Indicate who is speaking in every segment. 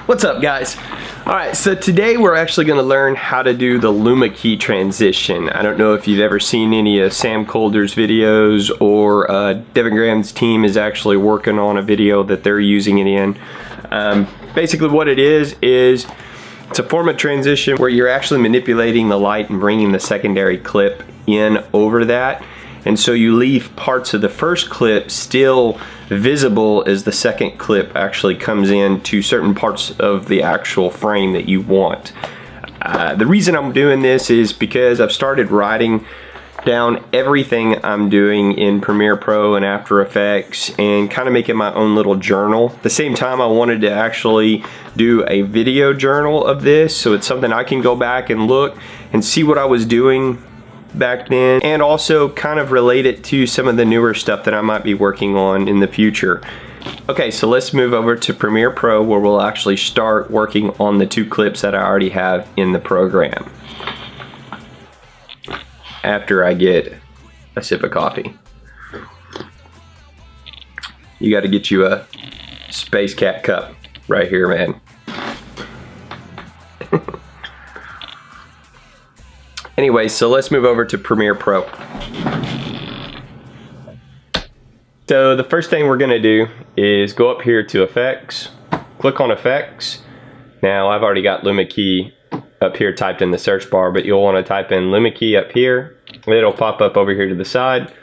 Speaker 1: What's up, guys? Alright, so today we're actually going to learn how to do the Luma Key Transition. I don't know if you've ever seen any of Sam Colder's videos, or Devin Graham's team is actually working on a video that they're using it in. Basically what it is it's a form of transition where you're actually manipulating the light and bringing the secondary clip in over that. And so you leave parts of the first clip still visible as the second clip actually comes in to certain parts of the actual frame that you want. The reason I'm doing this is because I've started writing down everything I'm doing in Premiere Pro and After Effects and kind of making my own little journal. At the same time, I wanted to actually do a video journal of this, so it's something I can go back and look and see what I was doing back then, and also kind of relate it to some of the newer stuff that I might be working on in the future. Okay, so let's move over to Premiere Pro, where we'll actually start working on the two clips that I already have in the program after I get a sip of coffee. You got to get you a Space Cat cup right here, man. Anyway, so let's move over to Premiere Pro. So the first thing we're going to do is go up here to Effects, click on Effects. Now I've already got Luma Key up here typed in the search bar, but you'll want to type in Luma Key up here. It'll pop up over here to the side.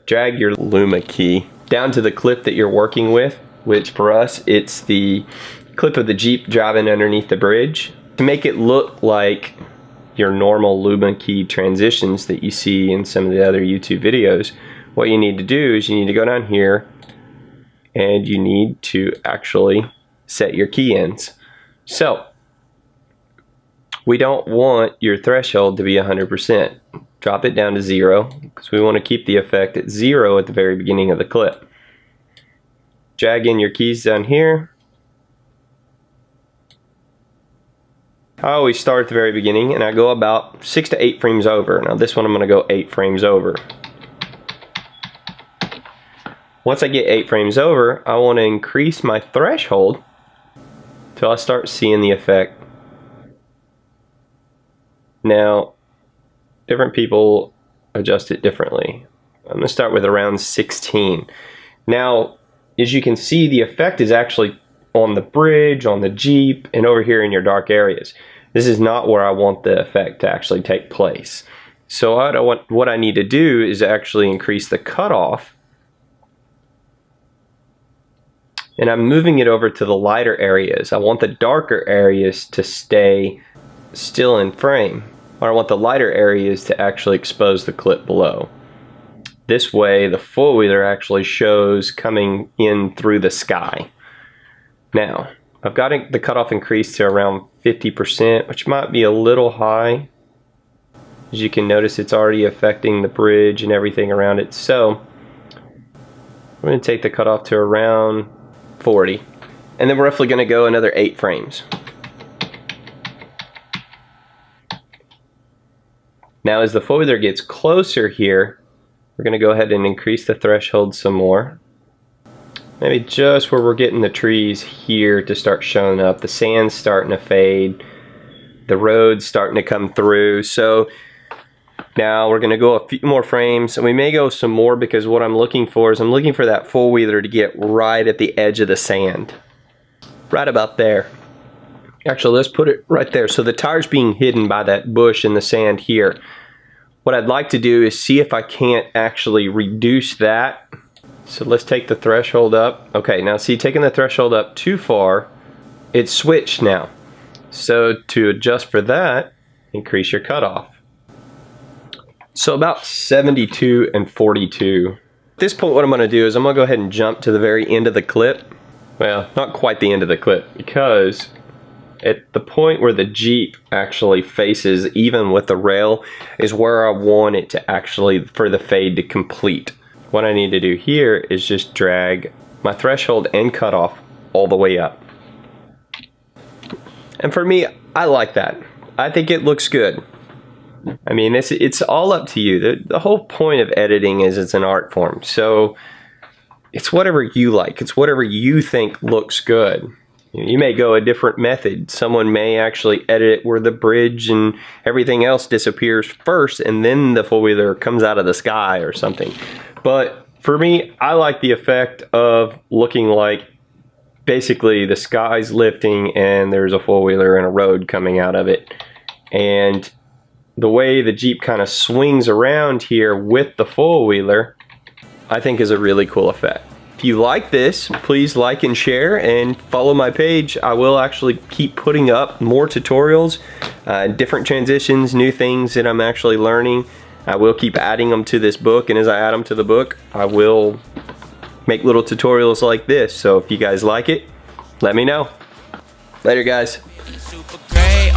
Speaker 1: Drag your Luma Key down to the clip that you're working with, which for us, it's the clip of the Jeep driving underneath the bridge. To make it look like your normal Luma Key transitions that you see in some of the other YouTube videos, what you need to do is you need to go down here and you need to actually set your key ins. So we don't want your threshold to be 100%. Drop it down to 0 because we want to keep the effect at 0 at the very beginning of the clip. Drag in your keys down here. I always start at the very beginning and I go about 6 to 8 frames over. Now this one I'm going to go 8 frames over. Once I get 8 frames over, I want to increase my threshold till I start seeing the effect. Now, different people adjust it differently. I'm going to start with around 16. Now, as you can see, the effect is actually on the bridge, on the Jeep, and over here in your dark areas. This is not where I want the effect to actually take place. So what I need to do is actually increase the cutoff, and I'm moving it over to the lighter areas. I want the darker areas to stay still in frame, or I want the lighter areas to actually expose the clip below. This way the four-wheeler actually shows coming in through the sky. Now, I've got the cutoff increased to around 50%, which might be a little high. As you can notice, it's already affecting the bridge and everything around it. So, I'm going to take the cutoff to around 40. And then we're roughly going to go another 8 frames. Now, as the four-wheeler gets closer here, we're going to go ahead and increase the threshold some more. Maybe just where we're getting the trees here to start showing up. The sand's starting to fade. The road's starting to come through. So now we're going to go a few more frames. And we may go some more because what I'm looking for is I'm looking for that four-wheeler to get right at the edge of the sand. Right about there. Actually, let's put it right there. So the tire's being hidden by that bush in the sand here. What I'd like to do is see if I can't actually reduce that. So let's take the threshold up. Okay, now see, taking the threshold up too far, it's switched now. So to adjust for that, increase your cutoff. So about 72 and 42. At this point, what I'm going to do is I'm going to go ahead and jump to the very end of the clip. Well, not quite the end of the clip, because at the point where the Jeep actually faces even with the rail is where I want it to actually, for the fade to complete. What I need to do here is just drag my threshold and cutoff all the way up. And for me, I like that. I think it looks good. I mean, it's all up to you. The whole point of editing is it's an art form. So it's whatever you like. It's whatever you think looks good. You may go a different method. Someone may actually edit it where the bridge and everything else disappears first and then the four-wheeler comes out of the sky or something. But for me, I like the effect of looking like basically the sky's lifting and there's a four-wheeler and a road coming out of it. And the way the Jeep kind of swings around here with the four-wheeler, I think is a really cool effect. If you like this, please like and share and follow my page. I will actually keep putting up more tutorials, different transitions, new things that I'm actually learning. I will keep adding them to this book, and as I add them to the book, I will make little tutorials like this. So if you guys like it, let me know. Later, guys.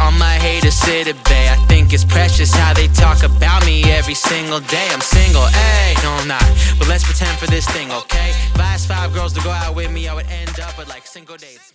Speaker 2: On my haters sit at bay. I think it's precious how they talk about me every single day. I'm single, ayy, no I'm not, but let's pretend for this thing, okay? If I asked 5 girls to go out with me, I would end up with like single dates.